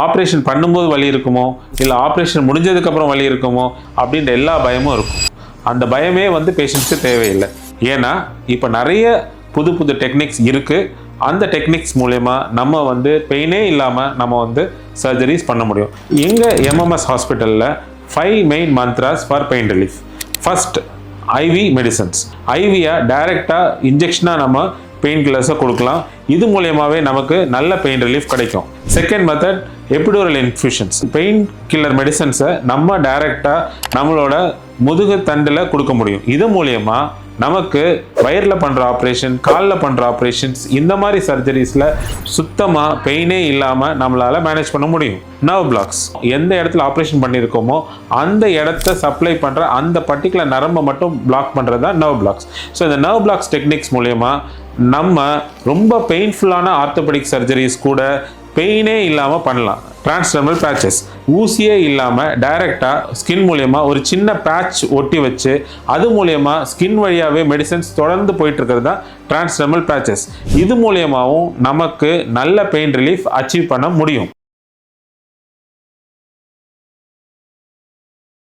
Operation பண்ணும்போது வலி இருக்குமோ இல்லை ஆப்ரேஷன் முடிஞ்சதுக்கப்புறம் வலி இருக்குமோ அப்படின்ற எல்லா பயமும் இருக்கும். அந்த பயமே வந்து பேஷண்ட்ஸுக்கு தேவையில்லை. ஏன்னா இப்போ நிறைய புது புது டெக்னிக்ஸ் இருக்குது. அந்த டெக்னிக்ஸ் மூலயமா நம்ம வந்து பெயினே இல்லாமல் நம்ம வந்து சர்ஜரிஸ் பண்ண முடியும். எங்கள் எம்எம்எஸ் ஹாஸ்பிட்டலில் 5 main mantras for pain relief. First, IV medicines. ஐவியா டைரெக்டாக இன்ஜெக்ஷனாக நம்ம பெயின் கில்லர்ஸை கொடுக்கலாம். இது மூலியமாகவே நமக்கு நல்ல பெயின் ரிலீஃப் கிடைக்கும். Second method, epidural infusions. Pain killer மெடிசன்ஸை நம்ம டைரெக்டாக நம்மளோட முதுகு தண்டில் கொடுக்க முடியும். இது மூலயமா நமக்கு வயிறில் பண்ணுற ஆப்ரேஷன், காலில் பண்ணுற ஆப்ரேஷன்ஸ், இந்த மாதிரி சர்ஜரிஸில் சுத்தமாக பெயினே இல்லாமல் நம்மளால் மேனேஜ் பண்ண முடியும். நர்வ் பிளாக்ஸ், எந்த இடத்துல ஆப்ரேஷன் பண்ணியிருக்கோமோ அந்த இடத்த சப்ளை பண்ணுற அந்த பர்டிகுலர் நரம்பை மட்டும் பிளாக் பண்ணுறது தான் நர்வ் பிளாக்ஸ். ஸோ இந்த நர்வ் பிளாக்ஸ் டெக்னிக்ஸ் மூலயமா நம்ம ரொம்ப பெயின்ஃபுல்லான ஆர்த்தோபெடிக் சர்ஜரிஸ் கூட பெயினே இல்லாமல் பண்ணலாம். டிரான்ஸ்டர்மல் பேச்சஸ், ஊசியே இல்லாமல் டைரெக்டாக ஸ்கின் மூலயமா ஒரு சின்ன பேட்ச் ஒட்டி வச்சு அது மூலயமா ஸ்கின் வழியாகவே மெடிசன்ஸ் தொடர்ந்து போயிட்டு இருக்கிறது தான் டிரான்ஸ்டர்மல் பேச்சஸ். இது மூலயமாவும் நமக்கு நல்ல பெயின் ரிலீஃப் அச்சீவ் பண்ண முடியும்.